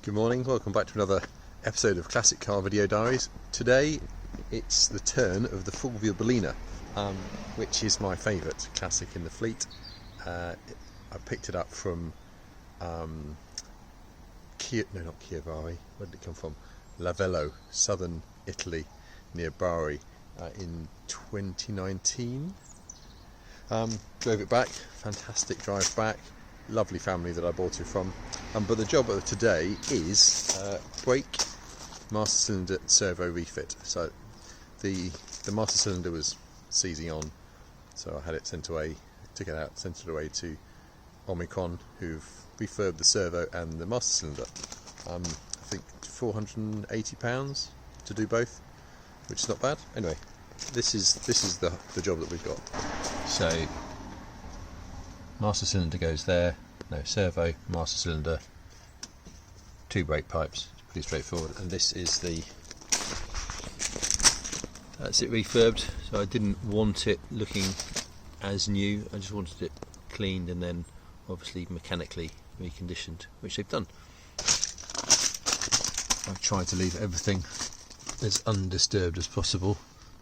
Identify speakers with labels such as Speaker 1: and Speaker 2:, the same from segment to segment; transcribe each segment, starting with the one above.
Speaker 1: Good morning, welcome back to another episode of Classic Car Video Diaries. Today it's the turn of the Fulvia Berlina, which is my favourite classic in the fleet. I picked it up from Chiavari, where did it come from? Lavello, southern Italy, near Bari, in 2019. Drove it back, fantastic drive back. Lovely family that I bought it from, but the job of today is brake, master cylinder, servo refit. So the master cylinder was seizing on, so I had it sent away, took it out, sent it away to Omicron, who've refurbed the servo and the master cylinder. I think £480 to do both, which is not bad. Anyway, this is the job that we've got. So master cylinder goes there, no servo, master cylinder, two brake pipes, pretty straightforward. And this is that's it refurbed. So I didn't want it looking as new, I just wanted it cleaned and then obviously mechanically reconditioned, which they've done. I've tried to leave everything as undisturbed as possible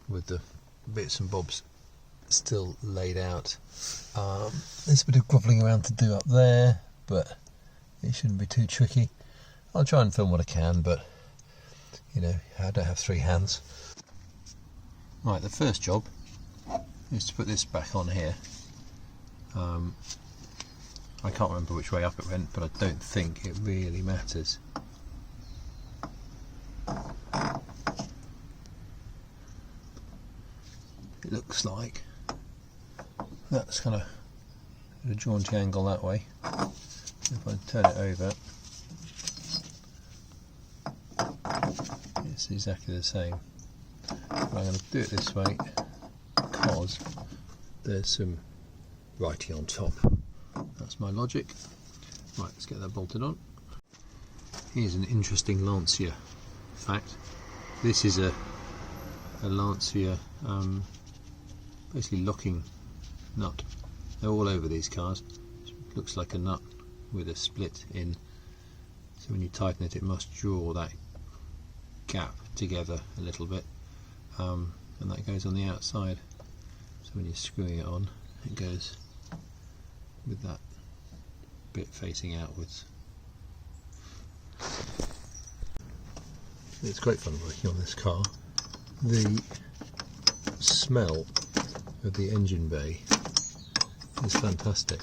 Speaker 1: with the bits and bobs still laid out. There's a bit of grovelling around to do up there, but it shouldn't be too tricky. I'll try and film what I can, but you know, I don't have three hands. Right, the first job is to put this back on here. I can't remember which way up it went, but I don't think it really matters. It looks like that's kind of a jaunty angle that way. If I turn it over, it's exactly the same. But I'm going to do it this way because there's some writing on top. That's my logic. Right, let's get that bolted on. Here's an interesting Lancia fact. This is a Lancia basically locking nut. They're all over these cars. It looks like a nut with a split in, so when you tighten it, it must draw that gap together a little bit, and that goes on the outside. So when you're screwing it on, it goes with that bit facing outwards. It's great fun working on this car. The smell of the engine bay is fantastic.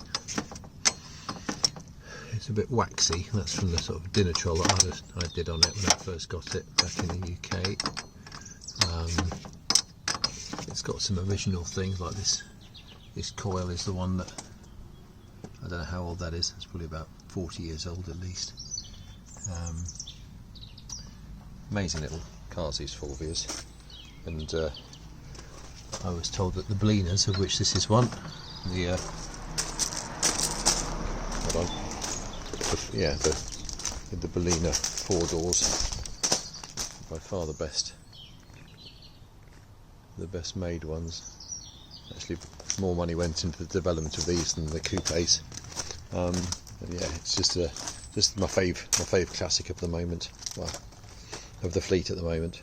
Speaker 1: It's a bit waxy. That's from the sort of dinner troll that I did on it when I first got it back in the UK. It's got some original things like this coil is the one that, I don't know how old that is, it's probably about 40 years old at least. Amazing little cars, these Fulvias. And I was told that the Berlinas, of which this is one, the Berlina 4 doors, by far the best made ones. Actually, more money went into the development of these than the coupes. And yeah, it's just my fave classic of the moment, well, of the fleet at the moment.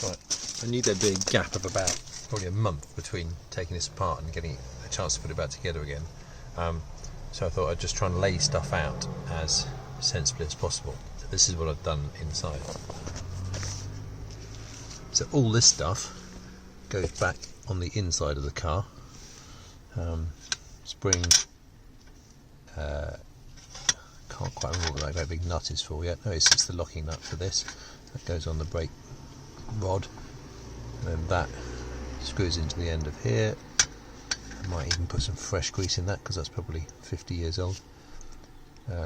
Speaker 1: Right, I knew there'd be a gap of about probably a month between taking this apart and getting a chance to put it back together again. So I thought I'd just try and lay stuff out as sensibly as possible. So this is what I've done inside. So all this stuff goes back on the inside of the car. Spring, can't quite remember what that big nut is for yet. No, it's the locking nut for this. That goes on the brake rod, and then that screws into the end of here. I might even put some fresh grease in that because that's probably 50 years old.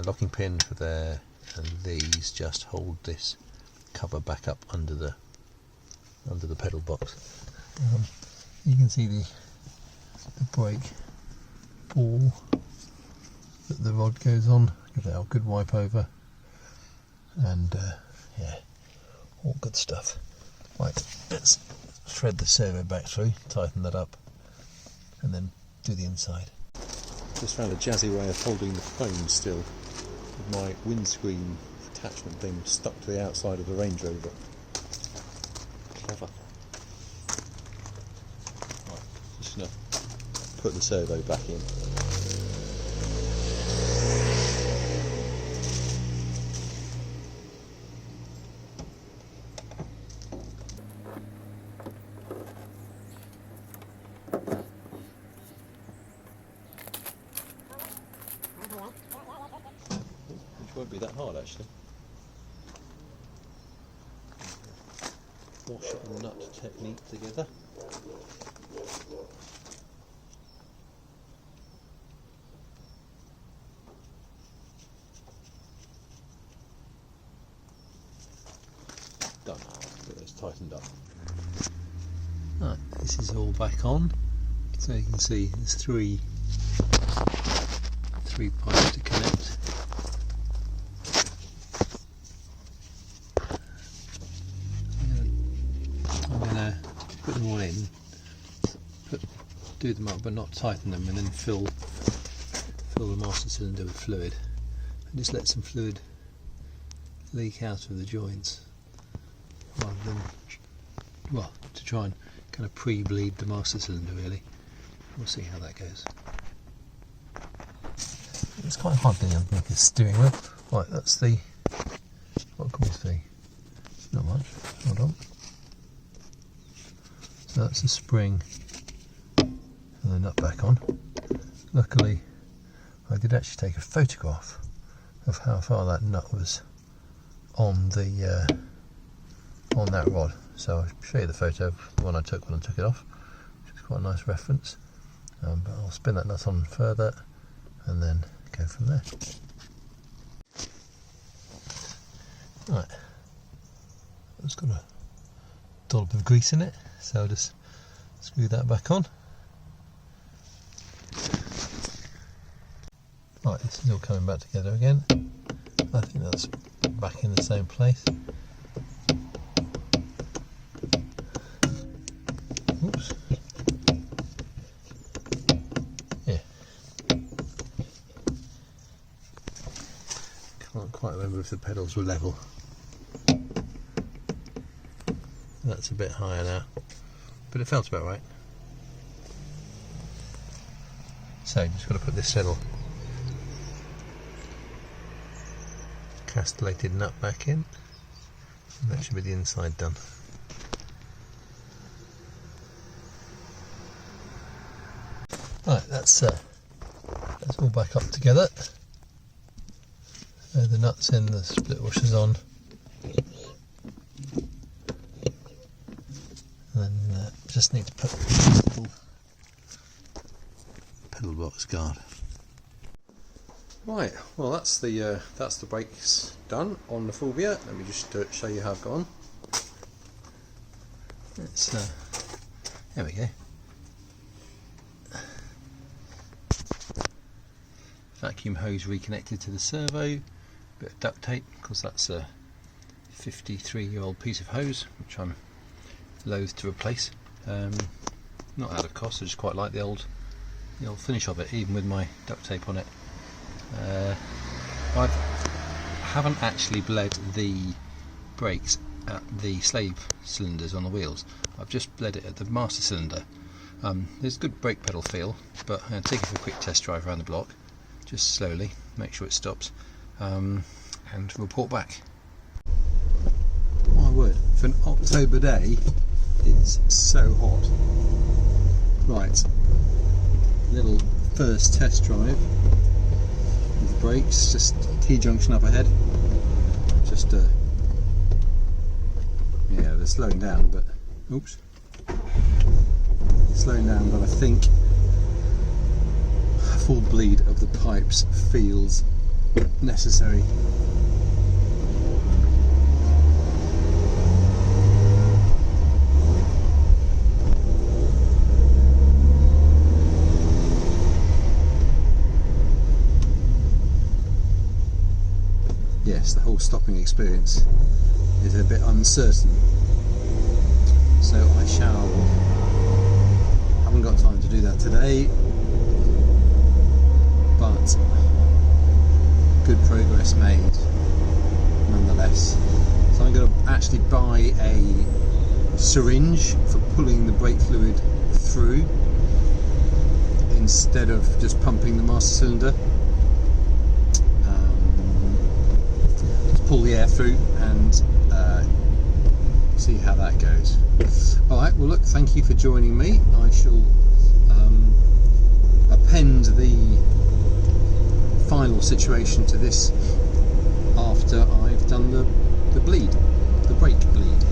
Speaker 1: Locking pin for there, and these just hold this cover back up under the pedal box. You can see the brake ball that the rod goes on. Give that a good wipe over, and yeah, all good stuff. Right, let's thread the servo back through, tighten that up, and then do the inside. Just found a jazzy way of holding the phone still. my windscreen attachment thing stuck to the outside of the Range Rover. Clever. Right, just gonna put the servo back in. Which won't be that hard actually. Washer and nut technique together. Done. It's tightened up. Right, this is all back on. So you can see there's three pipes to connect. I'm gonna put them all in, do them up but not tighten them, and then fill the master cylinder with fluid and just let some fluid leak out of the joints rather than, well, to try and kind of pre-bleed the master cylinder really. We'll see how that goes. It's quite hard getting underneath the steering wheel. Right, that's the, what can we see? Not much, hold on. So that's the spring and the nut back on. Luckily I did actually take a photograph of how far that nut was on the on that rod. So I'll show you the photo of the one I took when I took it off, which is quite a nice reference. But I'll spin that nut on further and then go from there. Right, it's got a dollop of grease in it, so I'll just screw that back on. Right, this is all coming back together again. I think that's back in the same place. Oops. Yeah. Can't quite remember if the pedals were level. That's a bit higher now, but it felt about right. So just got to put this little castellated nut back in, and that should be the inside done. Right, that's all back up together. So the nuts in, the split washers on, and then just need to put this little pedal box guard. Right, well that's the brakes done on the Fulvia. Let me just show you how I've gone. It's there we go. Vacuum hose reconnected to the servo, bit of duct tape because that's a 53-year-old piece of hose which I'm loath to replace. Not out of cost, I just quite like the old finish of it, even with my duct tape on it. I haven't actually bled the brakes at the slave cylinders on the wheels. I've just bled it at the master cylinder. There's good brake pedal feel, but I'm going to take it for a quick test drive around the block, just slowly, make sure it stops, and report back. My word, for an October day, it's so hot. Right, little first test drive. The brakes, just T-junction up ahead. Just yeah, they're slowing down, but oops, slowing down. But I think a full bleed of the pipes feels necessary. Yes, the whole stopping experience is a bit uncertain, so I haven't got time to do that today, but good progress made nonetheless. So I'm going to actually buy a syringe for pulling the brake fluid through instead of just pumping the master cylinder. Let's pull the air through and see how that goes. Alright, well look, thank you for joining me. I shall append the final situation to this after I've done the bleed, the brake bleed.